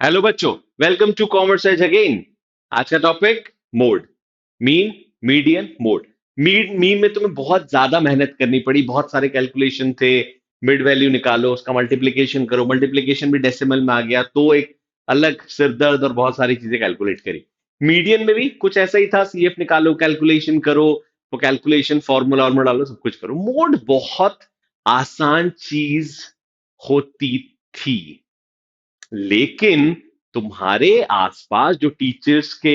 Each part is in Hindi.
हेलो बच्चों, welcome to commerce edge again. आज का topic mode, mean, median, mode. Mean mean में तुम्हें बहुत ज्यादा मेहनत करनी पड़ी, बहुत सारे कैलकुलेशन थे। मिड वैल्यू निकालो, उसका मल्टीप्लिकेशन करो, मल्टीप्लिकेशन भी डेसिमल में आ गया तो एक अलग सिरदर्द और बहुत सारी चीजें कैलकुलेट करी। मीडियन में भी कुछ ऐसा ही था, सीएफ निकालो, कैलकुलेशन करो, वो कैलकुलेशन फॉर्मूला और डालो, सब कुछ करो। मोड बहुत आसान चीज होती थी, लेकिन तुम्हारे आसपास जो टीचर्स के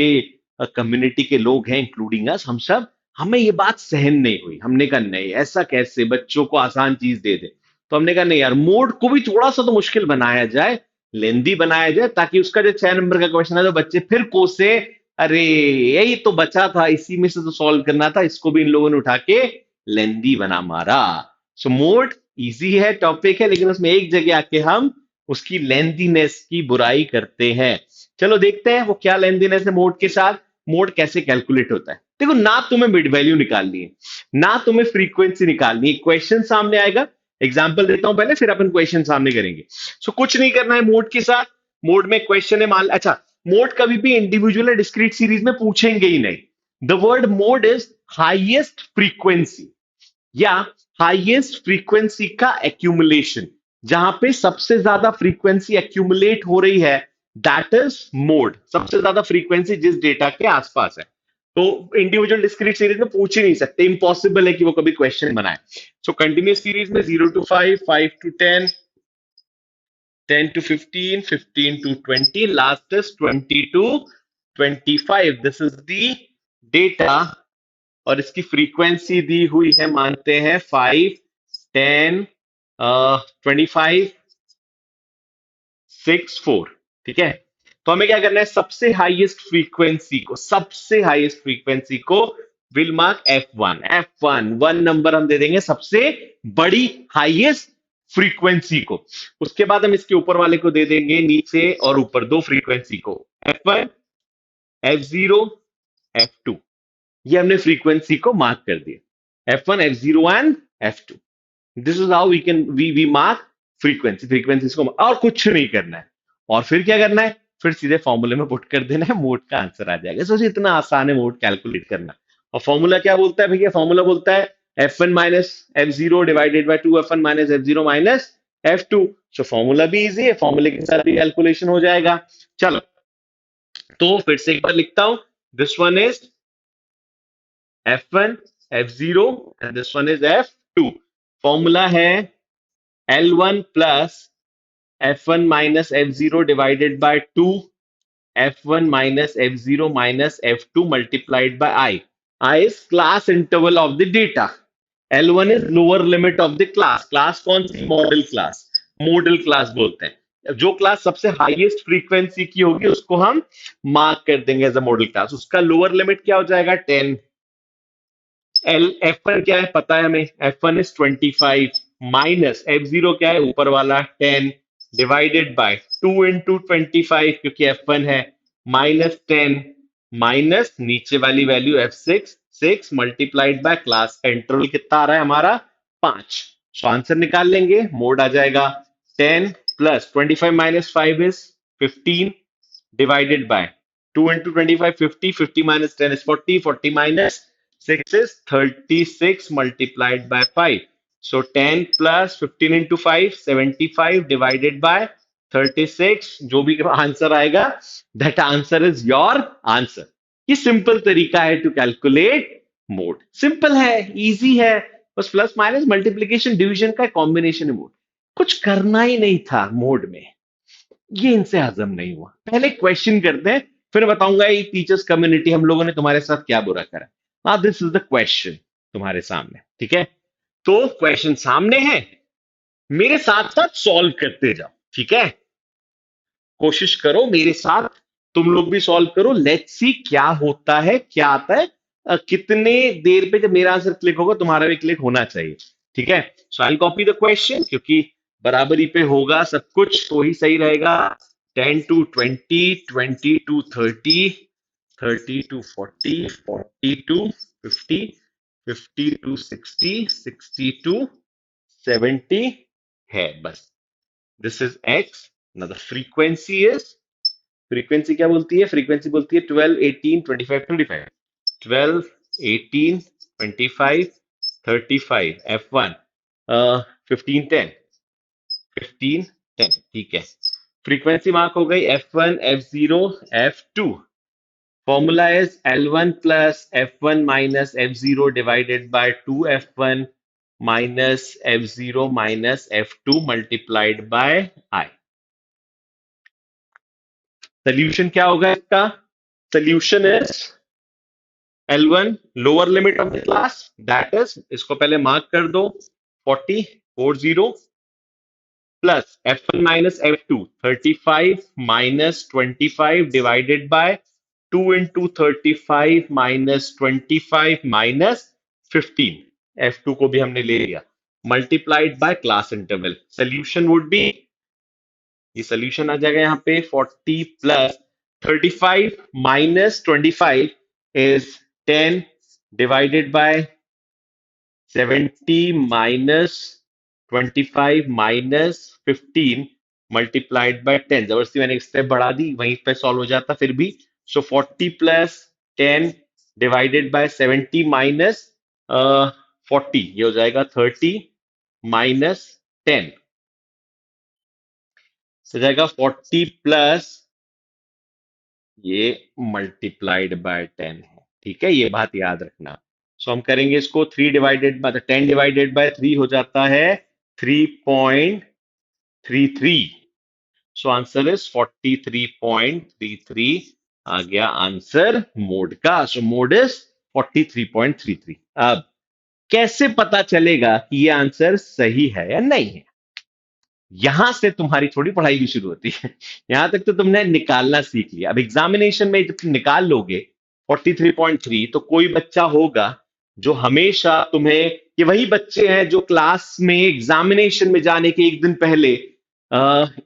कम्युनिटी के लोग हैं, इंक्लूडिंग अस, हम सब, हमें ये बात सहन नहीं हुई। हमने कहा नहीं, ऐसा कैसे बच्चों को आसान चीज दे दे। तो हमने कहा नहीं यार, मोड को भी थोड़ा सा तो मुश्किल बनाया जाए, लेंदी बनाया जाए, ताकि उसका जो 6 नंबर का क्वेश्चन है तो बच्चे फिर कोसे, अरे यही तो बचा था, इसी में से तो सॉल्व करना था, इसको भी इन लोगों ने उठा के लेंदी बना मारा। सो मोड इजी है, टॉपिक है, लेकिन उसमें एक जगह आके हम उसकी लेंथीनेस की बुराई करते हैं। चलो देखते हैं वो क्या लेंथीनेस है मोड के साथ, मोड कैसे कैलकुलेट होता है। देखो, ना तुम्हें मिड वैल्यू निकालनी है, ना तुम्हें फ्रीक्वेंसी निकालनी है। क्वेश्चन सामने आएगा, एग्जांपल देता हूं पहले, फिर अपन क्वेश्चन सामने करेंगे। सो कुछ नहीं करना है मोड के साथ। मोड में क्वेश्चन है, मान, अच्छा, मोड कभी भी इंडिविजुअल या डिस्क्रीट सीरीज में पूछेंगे ही नहीं। The word mode is highest frequency या हाईएस्ट फ्रीक्वेंसी का एक्यूमुलेशन। जहां पे सबसे ज्यादा फ्रीक्वेंसी एक्यूमुलेट हो रही है, दैट इज मोड। सबसे ज्यादा फ्रीक्वेंसी जिस डेटा के आसपास है, तो इंडिविजुअल डिस्क्रीट सीरीज में पूछ ही नहीं सकते, इम्पॉसिबल है कि वो कभी क्वेश्चन बनाए। सो कंटिन्यूस सीरीज में 0 to 5, 5 to 10, 10 to 15, 15 to 20, last is 20 to 25। This is the data, और इसकी फ्रीक्वेंसी दी हुई है, मानते हैं 5, 10, 25, 6, 4। ठीक है, तो हमें क्या करना है, सबसे हाईएस्ट फ्रीक्वेंसी को will mark F1। F1 one number हम दे देंगे सबसे बड़ी हाईएस्ट फ्रीक्वेंसी को। उसके बाद हम इसके ऊपर वाले को दे देंगे नीचे और ऊपर दो फ्रीक्वेंसी को, F1, F0, F2। ये हमने फ्रीक्वेंसी को मार्क कर दिया, F1, F0 and F2। This is how we mark frequency. Frequency को और कुछ नहीं करना है। और फिर क्या करना है, फिर सीधे फॉर्मूले में पुट कर देना है, मोड का आंसर आ जाएगा। सोचिए, इतना आसान है मोड कैलकुलेट करना। और फॉर्मूला क्या बोलता है भैया, फॉर्मूला बोलता है F1 minus F0 divided by 2, F1 minus F0 minus F2। So formula भी इजी है, फॉर्मूले के साथ भी कैलकुलेशन हो जाएगा। चलो, तो फिर से एक बार लिखता हूं, this one is F1, F0 and this one is F2। Formula है L1 plus F1 minus F0 divided by 2, F1 minus F0 minus F2 multiplied by I। I is class interval of the data. L1 is lower limit of the class. Class कौन सी, मॉडल क्लास। मॉडल क्लास बोलते हैं, जो क्लास सबसे हाईएस्ट फ्रीक्वेंसी की होगी उसको हम मार्क कर देंगे एज अ मॉडल क्लास। उसका लोअर लिमिट क्या हो जाएगा, 10। एल F1 क्या है पता है हमें, F1 इज 25 माइनस F0 क्या है ऊपर वाला 10 डिवाइडेड बाय 2 into 25, क्योंकि F1 है, -10 माइनस नीचे वाली value F6, 6 multiplied by class का इंटरवल कितना आ रहा है हमारा, 5। सो आंसर निकाल लेंगे, मोड आ जाएगा 10 plus 25 minus 5 is 15 divided by 2 into 25, 50, 50 minus 10 is 40, 40 minus 6 is 36 multiplied by 5. So 10 plus 15 into 5, 75 divided by 36, जो भी आंसर आएगा, that answer is your answer। ये सिंपल तरीका है टू कैलकुलेट मोड। सिंपल है, इजी है, बस प्लस माइनस मल्टीप्लीकेशन डिवीजन का कॉम्बिनेशन है मोड। कुछ करना ही नहीं था मोड में, ये इनसे हजम नहीं हुआ। पहले क्वेश्चन करते हैं, फिर बताऊंगा ये टीचर्स कम्युनिटी हम लोगों ने तुम्हारे साथ क्या बुरा करा। हाँ, दिस इज द क्वेश्चन तुम्हारे सामने, ठीक है। तो क्वेश्चन सामने है, मेरे साथ साथ सॉल्व करते जाओ, ठीक है। कोशिश करो मेरे साथ, तुम लोग भी सॉल्व करो, लेट्स सी क्या होता है, क्या आता है। कितने देर पे जब मेरा आंसर क्लिक होगा तुम्हारा भी क्लिक होना चाहिए, ठीक है। सो आई कॉपी द क्वेश्चन, क्योंकि बराबरी पे होगा सब कुछ तो ही सही रहेगा। 10 to 20, 20 to 30, 30 to 40, 40 to 50, 50 to 60, 60 to 70 है, बस। This is X. Now the frequency is frequency क्या बोलती है? फ्रीक्वेंसी बोलती है 12, 18, 25, 35। 12, 18, 25, 35, F1, 15, 10, 15, 10, ठीक है। फ्रीक्वेंसी मार्क हो गई F1, F0, F2। Formula is L1 plus F1 minus F0 divided by 2F1 minus F0 minus F2 multiplied by I। Solution क्या होगा इसका? Solution is L1 lower limit of the class, that is, इसको पहले मार्क कर दो, 40, 40 plus F1 minus F2, 35 minus 25 divided by 2 into 35 minus 25 minus 15। F2 को भी हमने ले लिया, multiplied by class interval. Solution would be, ये सोल्यूशन आ जाएगा यहाँ पे 40 plus 35 minus 25 is 10 divided by 70 minus 25 minus 15 multiplied by 10। जबरदस्ती मैंने एक स्टेप बढ़ा दी, वहीं पे सॉल्व हो जाता फिर भी। सो 40 प्लस 10 डिवाइडेड बाय 70 माइनस 40, ये हो जाएगा 30 माइनस 10, हो जाएगा 40 प्लस, ये मल्टीप्लाइड बाय 10 है, ठीक है, ये बात याद रखना। सो हम करेंगे इसको 3 डिवाइडेड बाय 10 डिवाइडेड बाय 3 हो जाता है 3.33। सो आंसर इज 43.33 आ गया आंसर मोड का। सो मोड इज 43.33। अब कैसे पता चलेगा कि ये आंसर सही है या नहीं है? यहां से तुम्हारी थोड़ी पढ़ाई भी शुरू होती है। यहां तक तो तुमने निकालना सीख लिया। अब एग्जामिनेशन में जब तुम निकाल लोगे 43.3, तो कोई बच्चा होगा जो हमेशा तुम्हें, ये वही बच्चे हैं जो क्लास में एग्जामिनेशन में जाने के एक दिन पहले,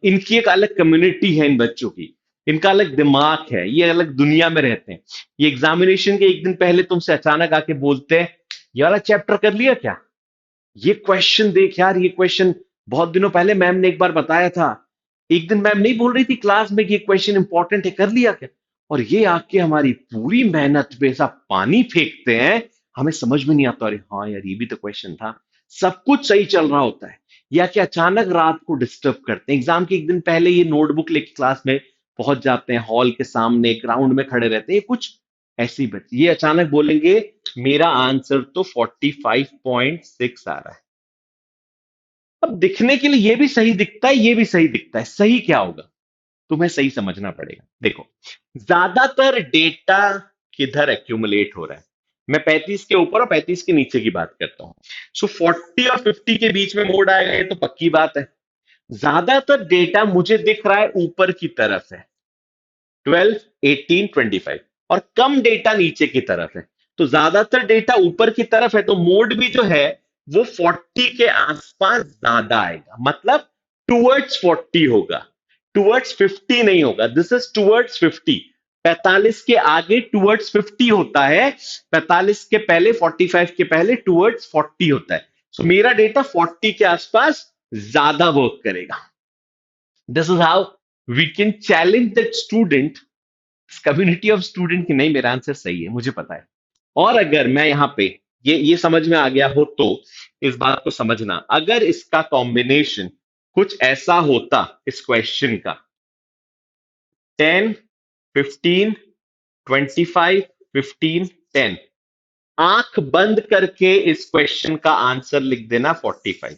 इनकी एक अलग कम्युनिटी है इन बच्चों की, इनका अलग दिमाग है, ये अलग दुनिया में रहते हैं। ये एग्जामिनेशन के एक दिन पहले तुमसे अचानक आके बोलते हैं, ये वाला चैप्टर कर लिया क्या? ये क्वेश्चन देख यार, ये क्वेश्चन बहुत दिनों पहले मैम ने एक बार बताया था। एक दिन मैम नहीं बोल रही थी क्लास में कि ये क्वेश्चन इंपॉर्टेंट है, कर लिया क्या? और ये आके हमारी पूरी मेहनत पे ऐसा पानी फेंकते हैं, हमें समझ में नहीं आता, अरे हाँ यार ये भी तो क्वेश्चन था। सब कुछ सही चल रहा होता है, या कि अचानक रात को डिस्टर्ब करते हैं। एग्जाम के एक दिन पहले ये नोटबुक लेके क्लास में पहुंच जाते हैं, हॉल के सामने ग्राउंड में खड़े रहते हैं। ये कुछ ऐसी बच्चे ये अचानक बोलेंगे मेरा आंसर तो 45.6 आ रहा है। अब दिखने के लिए ये भी सही दिखता है, ये भी सही दिखता है, सही क्या होगा? तुम्हें सही समझना पड़ेगा। देखो, ज्यादातर डेटा किधर एक्यूमुलेट हो रहा है? मैं 35 के ऊपर और 35 के नीचे की बात करता हूं। सो 40 और 50 के बीच में मोड आएगा, ये तो पक्की बात है। ज्यादातर डेटा मुझे दिख रहा है ऊपर की तरफ है, 12, 18, 25, और कम डेटा नीचे की तरफ है। तो ज्यादातर डेटा ऊपर की तरफ है, तो मोड भी जो है वो 40 के आसपास ज्यादा आएगा, मतलब टूवर्ड्स 40 होगा, टूवर्ड्स 50 नहीं होगा। This is towards 50। 45 के आगे टूवर्ड्स 50 होता है, 45 के पहले, 45 के पहले टूवर्ड्स 40 होता है। सो मेरा डेटा 40 के आसपास ज्यादा वर्क करेगा। This is how we can challenge that student, community of student की, नहीं मेरा आंसर सही है, मुझे पता है। और अगर मैं यहां पे, ये समझ में आ गया हो तो इस बात को समझना, अगर इसका कॉम्बिनेशन कुछ ऐसा होता इस क्वेश्चन का, 10, 15, 25, 15, 10, आंख बंद करके इस क्वेश्चन का आंसर लिख देना 45।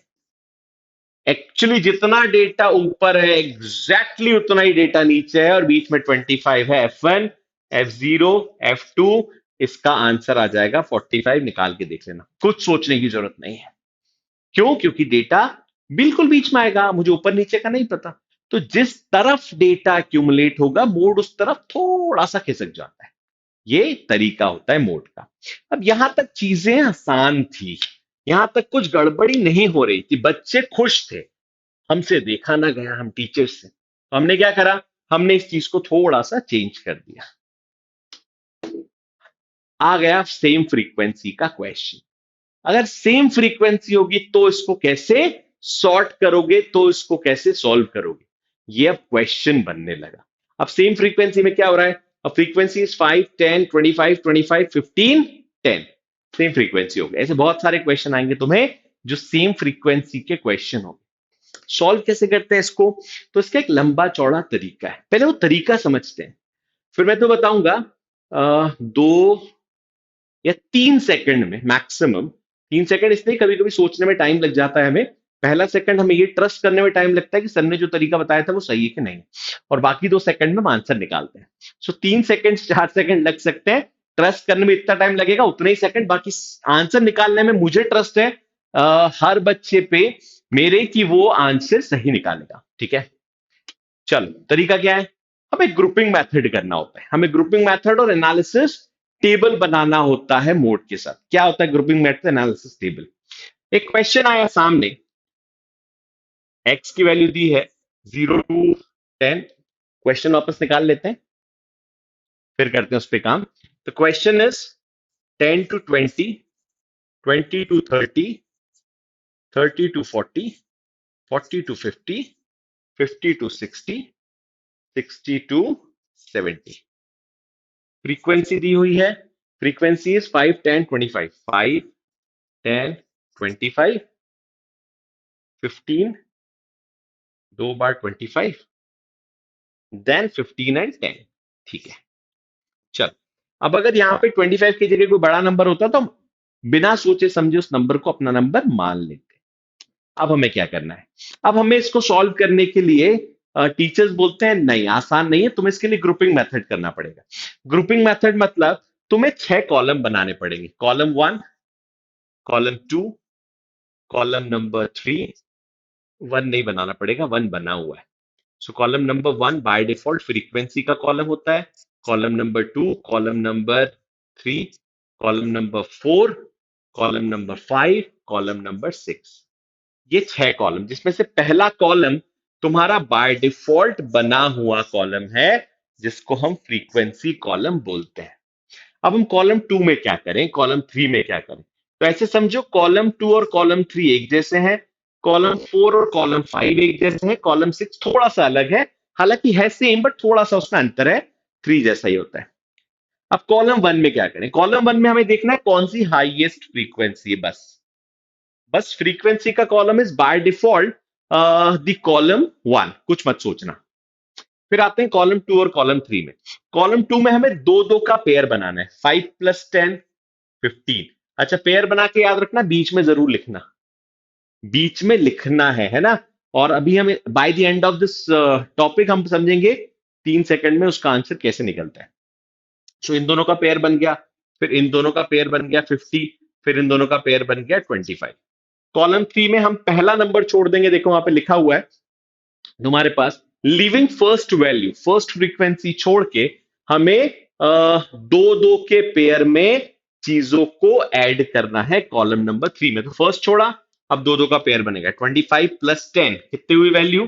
एक्चुअली जितना डेटा ऊपर है एग्जैक्टली उतना ही डेटा नीचे है, और बीच में 25 है। F1, F0, F2, इसका आंसर आ जाएगा 45। निकाल के देख लेना, कुछ सोचने की जरूरत नहीं है। क्यों? क्योंकि डेटा बिल्कुल बीच में आएगा, मुझे ऊपर नीचे का नहीं पता। तो जिस तरफ डेटा एक्यूमुलेट होगा, मोड उस तरफ थोड़ा सा खिसक जाता है। ये तरीका होता है मोड का। अब यहां तक चीजें आसान थी, यहां तक कुछ गड़बड़ी नहीं हो रही थी, बच्चे खुश थे, हमसे देखा ना गया, हम टीचर्स से, तो हमने क्या करा, हमने इस चीज को थोड़ा सा चेंज कर दिया। आ गया सेम फ्रीक्वेंसी का क्वेश्चन। अगर सेम फ्रीक्वेंसी होगी तो इसको कैसे सॉर्ट करोगे, तो इसको कैसे सॉल्व करोगे, ये अब क्वेश्चन बनने लगा। अब सेम फ्रीक्वेंसी में क्या हो रहा है? अब फ्रीक्वेंसी इज 5 10 25 25 15 10, सेम फ्रीक्वेंसी हो गई। ऐसे बहुत सारे क्वेश्चन आएंगे तुम्हें जो सेम फ्रीक्वेंसी के क्वेश्चन हो। सॉल्व कैसे करते हैं इसको? तो इसका एक लंबा चौड़ा तरीका है, पहले वो तरीका समझते हैं, फिर मैं तो बताऊंगा 2 या 3 सेकंड में मैक्सिमम। 3 सेकंड इसलिए कभी कभी सोचने में टाइम लग जाता है हमें, पहला सेकंड हमें ये ट्रस्ट करने में टाइम लगता है कि सर ने जो तरीका बताया था वो सही है कि नहीं, और बाकी 2 सेकंड में हम आंसर निकालते हैं। सो 3 सेकंड 4 सेकंड लग सकते हैं, ट्रस्ट करने में इतना टाइम लगेगा उतने ही सेकंड, बाकी आंसर निकालने में मुझे ट्रस्ट है हर बच्चे पे मेरे कि वो आंसर सही निकालेगा। ठीक है, चलो तरीका क्या है? हमें ग्रुपिंग मेथड करना होता है, हमें ग्रुपिंग मेथड और एनालिसिस टेबल बनाना होता है मोड के साथ। क्या होता है ग्रुपिंग मेथड एनालिसिस टेबल? एक क्वेश्चन आया सामने, एक्स की वैल्यू दी है 0 to 10, क्वेश्चन वापस निकाल लेते हैं फिर करते हैं उस पर काम। तो question is 10 to 20, 20 to 30, 30 to 40, 40 to 50, 50 to 60, 60 to 70। Frequency दी हुई है, फ्रीक्वेंसी इज 5 10 25, 5 10 25, 15, 2 बार 25, देन 15 and 10। ठीक है, चल अब अगर यहां पे 25 की जगह कोई बड़ा नंबर होता तो हम बिना सोचे समझे उस नंबर को अपना नंबर मान लेते। अब हमें क्या करना है? अब हमें इसको सॉल्व करने के लिए टीचर्स बोलते हैं नहीं आसान नहीं है, तुम्हें इसके लिए ग्रुपिंग मेथड करना पड़ेगा। ग्रुपिंग मेथड मतलब तुम्हें 6 कॉलम बनाने पड़ेंगे, कॉलम 1, कॉलम 2, कॉलम नंबर 3, 1 नहीं बनाना पड़ेगा, 1 बना हुआ है। सो column number 1 by default frequency का कॉलम होता है, column number 2, column number 3, column number 4, column number 5, column number 6। ये 6 कॉलम, जिसमें से पहला कॉलम तुम्हारा बाय डिफॉल्ट बना हुआ कॉलम है जिसको हम फ्रीक्वेंसी कॉलम बोलते हैं। अब हम कॉलम 2 में क्या करें, कॉलम 3 में क्या करें? तो ऐसे समझो कॉलम 2 और कॉलम 3 एक जैसे हैं, कॉलम 4 और कॉलम 5 एक जैसे हैं, कॉलम 6 थोड़ा सा अलग है, हालांकि है सेम बट थोड़ा सा उसमें अंतर है, 3 जैसा ही होता है। अब कॉलम 1 में क्या करें? कॉलम 1 में हमें देखना है कौन सी हाईएस्ट फ्रीक्वेंसी है, बस बस फ्रीक्वेंसी का column is by default the column 1, कुछ मत सोचना। फिर आते हैं कॉलम 2 और कॉलम 3 में। कॉलम 2 में हमें दो दो का पेयर बनाना है, 5 + 10 15। अच्छा पेयर बना के याद रखना, बीच में जरूर लिखना, बीच में लिखना है ना। और अभी हम by the end of this topic हम समझेंगे 3 सेकंड में उसका आंसर कैसे निकलता है। सो इन दोनों का पेयर बन गया, फिर इन दोनों का पेयर बन गया 50, फिर इन दोनों का पेयर बन गया 25। कॉलम 3 में हम पहला नंबर छोड़ देंगे, देखो वहां पे लिखा हुआ है तुम्हारे पास leaving first value, first frequency छोड़ के हमें दो दो के पेयर में चीजों को ऐड करना है कॉलम नंबर 3 में। तो फर्स्ट छोड़ा, अब दो दो का पेयर बनेगा, 25 + 10 कितनी हुई वैल्यू?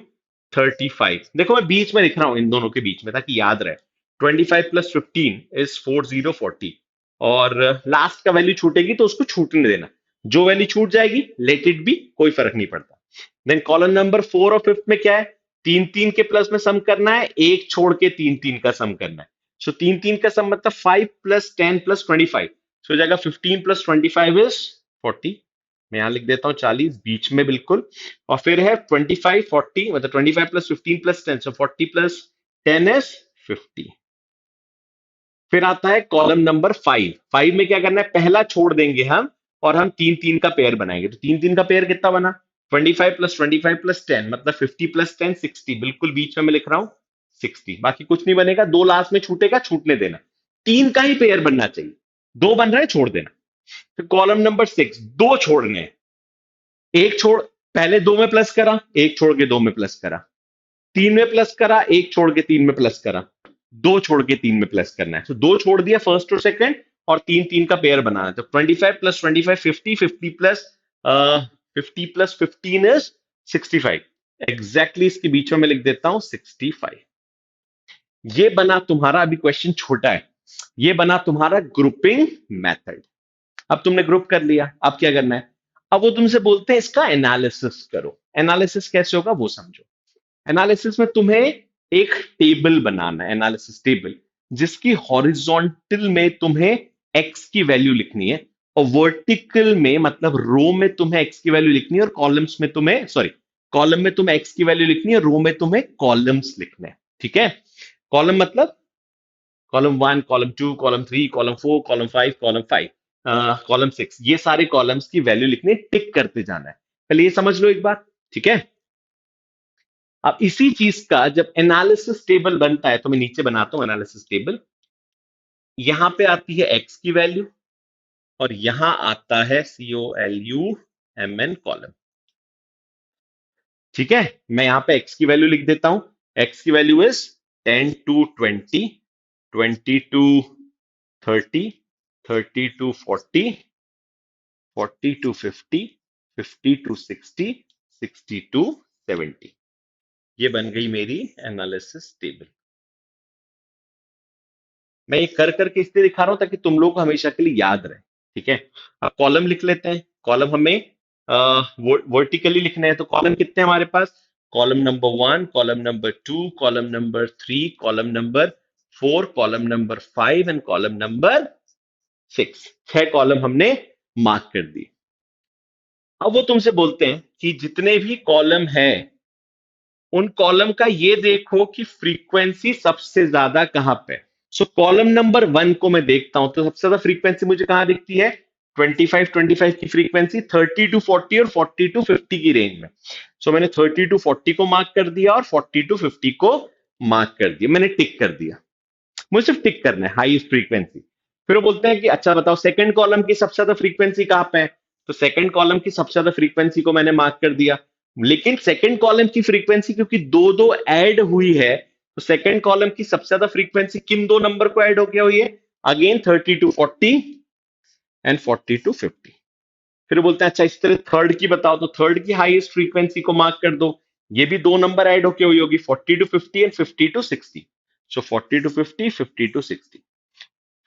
35। देखो मैं बीच में लिख रहा हूं इन दोनों के बीच में ताकि याद रहे, 25 + 15 इज 40 और लास्ट का वैल्यू छूटेगी तो उसको छूटने देना, जो वैल्यू छूट जाएगी लेट इट बी, कोई फर्क नहीं पड़ता। देन कॉलम नंबर 4 और 5 में क्या है? 3 3 के प्लस में सम करना है, एक छोड़ के 3 3 का सम करना है। सो 3 3 का सम मतलब 5 + 10 + 25, सो जाएगा 15 + 25 इज 40। मैं यहां लिख देता हूं 40 बीच में बिल्कुल, और फिर है 25 40 मतलब 25 + 15 + 10, सो 40 + 10 इज 50। फिर आता है कॉलम नंबर 5। 5 में क्या करना है? पहला छोड़ देंगे हम और हम 3 3 का पेयर बनाएंगे। तो 3 3 का पेयर कितना बना? 25 + 25 + 10 मतलब 50 + 10 60, बिल्कुल बीच में मैं लिख रहा हूं 60, बाकी कुछ नहीं बनेगा, दो लास्ट में छूटेगा, छूटने देना। 3 का ही पेयर बनना चाहिए, दो बन रहा है छोड़ देना। फिर कॉलम नंबर 6, दो छोड़ने हैं, एक छोड़, पहले दो में प्लस करा, एक छोड़ के दो में प्लस करा, 3 में प्लस करा, एक छोड़ के 3 में प्लस करा, दो छोड़ के 3 में प्लस करना है। तो दो छोड़ दिया फर्स्ट और सेकंड, और 3 3 का पेयर बनाना है। तो 25 + 25 50, 50 + 15 इज 65। एग्जैक्टली इसके बीच में मैं लिख देता हूं 65। ये बना तुम्हारा, अभी क्वेश्चन छोटा है, ये बना तुम्हारा ग्रुपिंग मेथड। अब तुमने ग्रुप कर लिया, अब क्या करना है? अब वो तुमसे बोलते हैं इसका एनालिसिस करो। एनालिसिस कैसे होगा वो समझो। एनालिसिस में तुम्हें एक टेबल बनाना है, एनालिसिस टेबल, जिसकी हॉरिजॉन्टल में तुम्हें एक्स की वैल्यू लिखनी है, और वर्टिकल में मतलब रो में तुम्हें एक्स की वैल्यू लिखनी है, और कॉलम्स में तुम्हें सॉरी कॉलम में तुम्हें एक्स की वैल्यू लिखनी है, रो में तुम्हें कॉलम्स लिखने हैं। ठीक है, कॉलम मतलब column 1, column 2, column 3, column 4, column 5, column 5, column 6, ये सारे कॉलम्स की वैल्यू लिखनी, टिक करते जाना है। पहले ये समझ लो एक बार। ठीक है, अब इसी चीज का जब एनालिसिस टेबल बनता है, तो मैं नीचे बनाता हूं एनालिसिस टेबल। यहां पे आती है एक्स की वैल्यू, और यहां आता है COLUMN कॉलम। ठीक है, मैं यहां पे एक्स की वैल्यू लिख देता हूं। एक्स की value is 10 to 20, 20 to 30, 30 to 40, 40 to 50, 50 to 60, 60 to 70। ये बन गई मेरी एनालिसिस टेबल। मैं ये कर करके इसलिए दिखा रहा हूं ताकि तुम लोग को हमेशा के लिए याद रहे। ठीक है, अब कॉलम लिख लेते हैं। कॉलम हमें वर्टिकली लिखने हैं, तो कॉलम कितने हैं हमारे पास? Column number 1, column number 2, column number 3, column number 4, column number 5 and column number 6। 6 column हमने मार्क कर दिए। अब वो तुमसे बोलते हैं कि जितने भी कॉलम है, उन कॉलम का ये देखो कि फ्रीक्वेंसी सबसे ज्यादा कहां पे। सो कॉलम नंबर 1 को मैं देखता हूं, तो सबसे ज्यादा फ्रीक्वेंसी मुझे कहां दिखती है? 25 की फ्रीक्वेंसी 30 टू 40 और 40 टू 50 की रेंज में। सो मैंने 30 टू 40 को मार्क कर दिया, और 40 टू 50 को मार्क कर दिया, मैंने टिक कर दिया। मुझे सिर्फ टिक करना है हाईएस्ट फ्रीक्वेंसी। फिर वो बोलते हैं कि अच्छा बताओ सेकंड कॉलम की सबसे ज्यादा फ्रीक्वेंसी कहां पे है? तो सेकंड कॉलम की सबसे ज्यादा फ्रीक्वेंसी को मैंने मार्क कर दिया। लेकिन सेकंड कॉलम की फ्रीक्वेंसी क्योंकि दो दो ऐड हुई है, तो सेकंड कॉलम की सबसे ज्यादा फ्रीक्वेंसी किन दो नंबर को ऐड होकर हुई है? Again 30 to 40 and 40 to 50। फिर बोलते हैं अच्छा इस तरह थर्ड की बताओ, तो थर्ड की हाईएस्ट फ्रीक्वेंसी को मार्क कर दो। ये भी दो नंबर ऐड होके हुई होगी, 40 to 50 and 50 to 60। So 40 to 50, 50 to 60।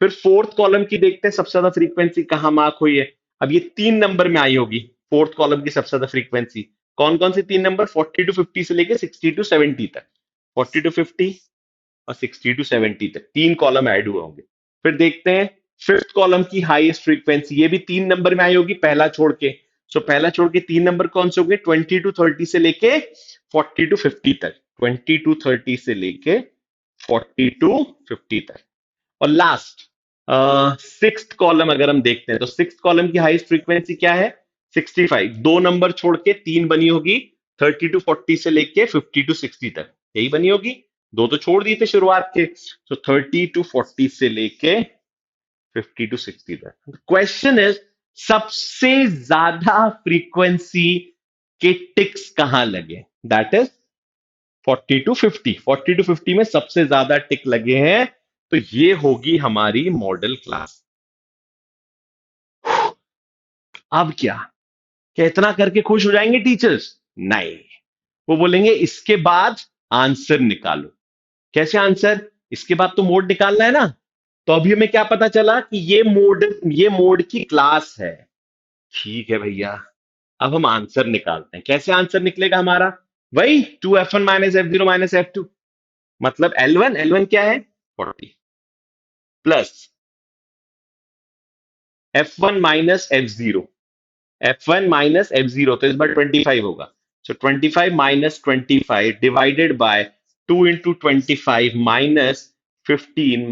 फिर फोर्थ कॉलम की देखते हैं सबसे ज्यादा फ्रीक्वेंसी कहां मार्क हुई है। अब ये तीन नंबर में आई होगी फोर्थ कॉलम की सबसे ज्यादा फ्रीक्वेंसी। कौन कौन सी तीन नंबर? 40 टू 50 से लेके 60 टू 70 तक। 40 टू 50 और 60 टू 70 तक तीन कॉलम ऐड हुए होंगे। फिर देखते हैं फिफ्थ कॉलम की हाईएस्ट फ्रीक्वेंसी, ये भी तीन नंबर में आई होगी पहला छोड़ के। सो पहला छोड़ के तीन नंबर कौन से होंगे? 20 टू 30 से लेके 40 टू 50 तक। 20 टू 30 से लेके 40 टू 50 तक। और लास्ट सिक्स्थ कॉलम अगर हम देखते हैं, तो सिक्स्थ कॉलम की हाईएस्ट फ्रीक्वेंसी क्या है? 65। दो नंबर छोड़ के तीन बनी होगी, 30 टू 40 से लेके 50 टू 60 तक, यही बनी होगी। दो तो छोड़ दिए थे शुरुआत के। तो 30 टू 40 से लेके 50 टू 60 तक। क्वेश्चन इज सबसे ज्यादा फ्रीक्वेंसी के टिक्स कहां लगे? That is 40 to 50। 40 टू 50 में सबसे ज्यादा टिक लगे हैं, तो ये होगी हमारी मॉडल क्लास। अब क्या क्या इतना करके खुश हो जाएंगे टीचर्स? नहीं, वो बोलेंगे इसके बाद आंसर निकालो। कैसे आंसर? इसके बाद तो मोड निकालना है ना। तो अभी हमें क्या पता चला कि ये मोड की क्लास है। ठीक है भैया, अब हम आंसर निकालते हैं। कैसे आंसर निकलेगा हमारा? वही 2F1 - F0 - F2, मतलब L1 क्या है? 40 plus F1 - F0, F1 - F0, तो इस बार 25 होगा। सो 25 - 25 divided by 2 into 25 -15 - 25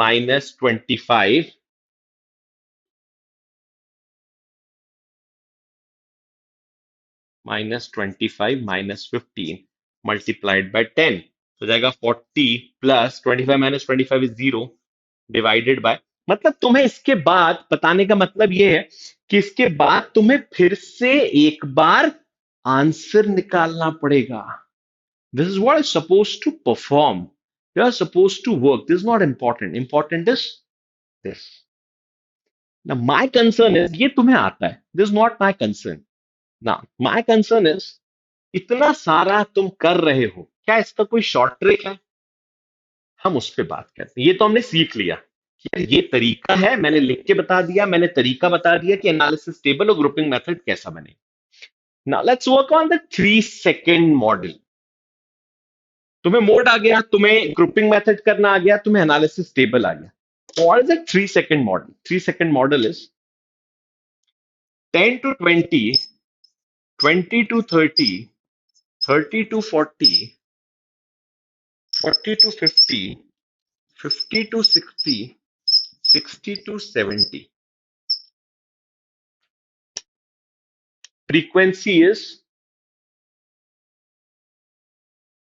-25 - 15 multiplied by 10, तो जाएगा 40 प्लस 25 - 25 इज 0 डिवाइडेड बाय। मतलब तुम्हें इसके बाद बताने का मतलब यह है कि इसके बाद तुम्हें फिर से एक बार आंसर निकालना पड़ेगा। This is what is suppose to perform. You are suppose to work. This is not important, important is this. ना माई कंसर्न इज ये तुम्हें आता है, this is not my concern. ना माई कंसर्न इज इतना सारा तुम कर रहे हो, क्या इसका कोई शॉर्ट ट्रिक है? हम उस पर बात करते हैं। ये तो हमने सीख लिया कि यार ये तरीका है, मैंने लिख के बता दिया, मैंने तरीका बता दिया कि एनालिसिस टेबल और ग्रुपिंग मेथड कैसा बने। Now let's work on the 3 second model. तुम्हें मोड आ गया, तुम्हें ग्रुपिंग मेथड करना आ गया, तुम्हें एनालिसिस टेबल आ गया. What is a 3 second model? 3 second model is 10 to 20, 20 to 30, 30 to 40, 40 to 50, 50 to 60, 60 to 70. Frequency is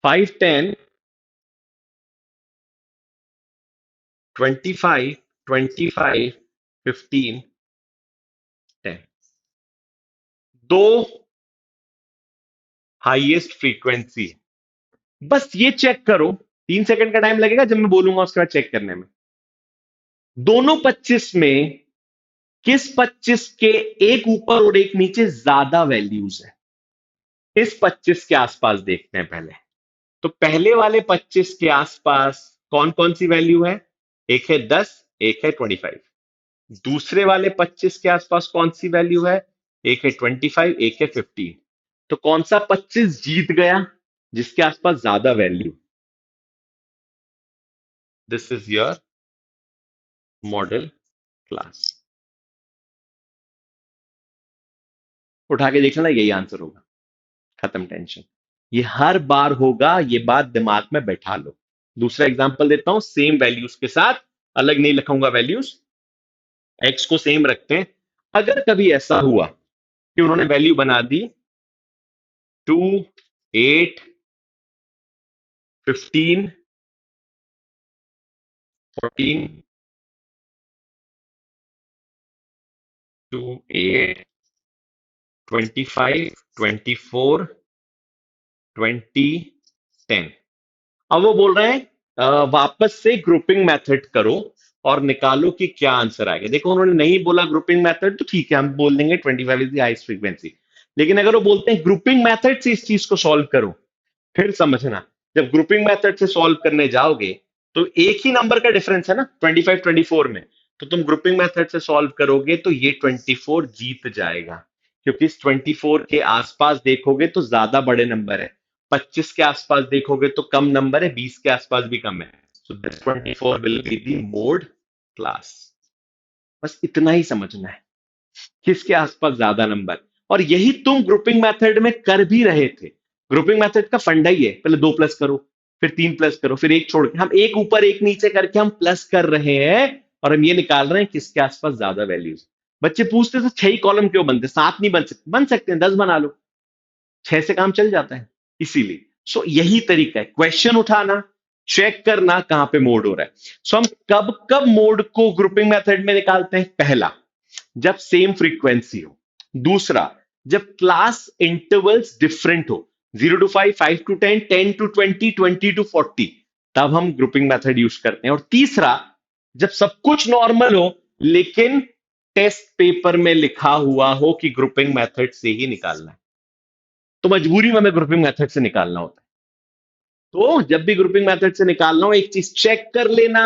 5, 10, 25, 25, 15, 10. दो हाईएस्ट फ्रीक्वेंसी. बस ये चेक करो, 3 सेकंड का टाइम लगेगा जब मैं बोलूंगा उसके बाद चेक करने में. दोनों 25 में किस 25 के एक ऊपर और एक नीचे ज्यादा वैल्यूज है? इस 25 के आसपास देखते हैं पहले. तो पहले वाले 25 के आसपास कौन कौन सी वैल्यू है? एक है 10, एक है 25. दूसरे वाले 25 के आसपास कौन सी वैल्यू है? एक है 25, एक है 15. तो कौन सा 25 जीत गया? जिसके आसपास ज्यादा value. This is your model class. उठा के देख लेना, यही आंसर होगा. खत्म टेंशन. ये हर बार होगा, ये बात दिमाग में बैठा लो. दूसरा एग्जांपल देता हूं सेम वैल्यूज के साथ. अलग नहीं लिखूंगा वैल्यूज, एक्स को सेम रखते हैं. अगर कभी ऐसा हुआ कि उन्होंने वैल्यू बना दी 2, 8, 15, 14, 2, 8, 25, 24, 20, 10. अब वो बोल रहे हैं वापस से ग्रुपिंग मेथड करो और निकालो कि क्या आंसर आएगा. देखो, उन्होंने नहीं बोला ग्रुपिंग मेथड तो ठीक है, हम बोल देंगे 25 इज द हाईएस्ट फ्रीक्वेंसी. लेकिन अगर वो बोलते हैं ग्रुपिंग मेथड से इस चीज को सॉल्व करो, फिर समझना. जब ग्रुपिंग मेथड से सॉल्व करने जाओगे तो एक ही नंबर का डिफरेंस है ना 25 24 में. तो तुम ग्रुपिंग मेथड से सॉल्व करोगे तो ये 24 जीत जाएगा, क्योंकि इस 24 के आसपास देखोगे तो ज्यादा बड़े नंबर है. 25 के आसपास देखोगे तो कम नंबर है, 20 के आसपास भी कम है. So this 24 will be the mode class. बस इतना ही समझना है, किसके आसपास ज्यादा नंबर. और यही तुम ग्रुपिंग मेथड में कर भी रहे थे. ग्रुपिंग मेथड का फंडा ही है, पहले 2 प्लस करो, फिर 3 प्लस करो, फिर एक छोड़ के हम एक ऊपर एक नीचे करके हम प्लस कर रहे हैं. और हम ये निकाल रहे हैं किसके आसपास ज्यादा वैल्यूज. बच्चे पूछते थे 6 ही कॉलम क्यों बनते, 7 नहीं बन सकते हैं, 10 बना लो, 6 से काम चल जाता है. इसीलिए यही तरीका है, क्वेश्चन उठाना, चेक करना कहां पे मोड हो रहा है. हम कब कब मोड को ग्रुपिंग मेथड में निकालते हैं? पहला, जब सेम फ्रीक्वेंसी हो. दूसरा, जब क्लास इंटरवल्स डिफरेंट हो, 0 to 5, 5 to 10, 10 to 20, 20 to 40, तब हम ग्रुपिंग मेथड यूज करते हैं. और तीसरा, जब सब कुछ नॉर्मल हो लेकिन टेस्ट पेपर में लिखा हुआ हो कि ग्रुपिंग मेथड से ही निकालना है, तो मजबूरी में हमें ग्रुपिंग मेथड से निकालना होता है. तो जब भी ग्रुपिंग मेथड से निकालना हो, एक चीज चेक कर लेना,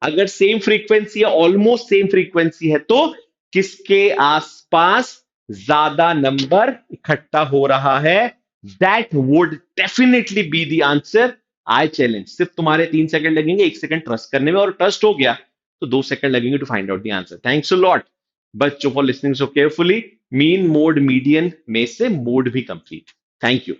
अगर सेम फ्रीक्वेंसी है, ऑलमोस्ट सेम फ्रीक्वेंसी है, तो किसके आसपास ज्यादा नंबर इकट्ठा हो रहा है. That would definitely be the answer. I challenge. सिर्फ तुम्हारे 3 सेकंड लगेंगे, 1 सेकंड ट्रस्ट करने में, और ट्रस्ट हो गया तो 2 सेकंड लगेंगे to find out the answer. Thanks a lot बच्चों for listening so carefully. Mean, mode, median में से मोड भी कंप्लीट. Thank you.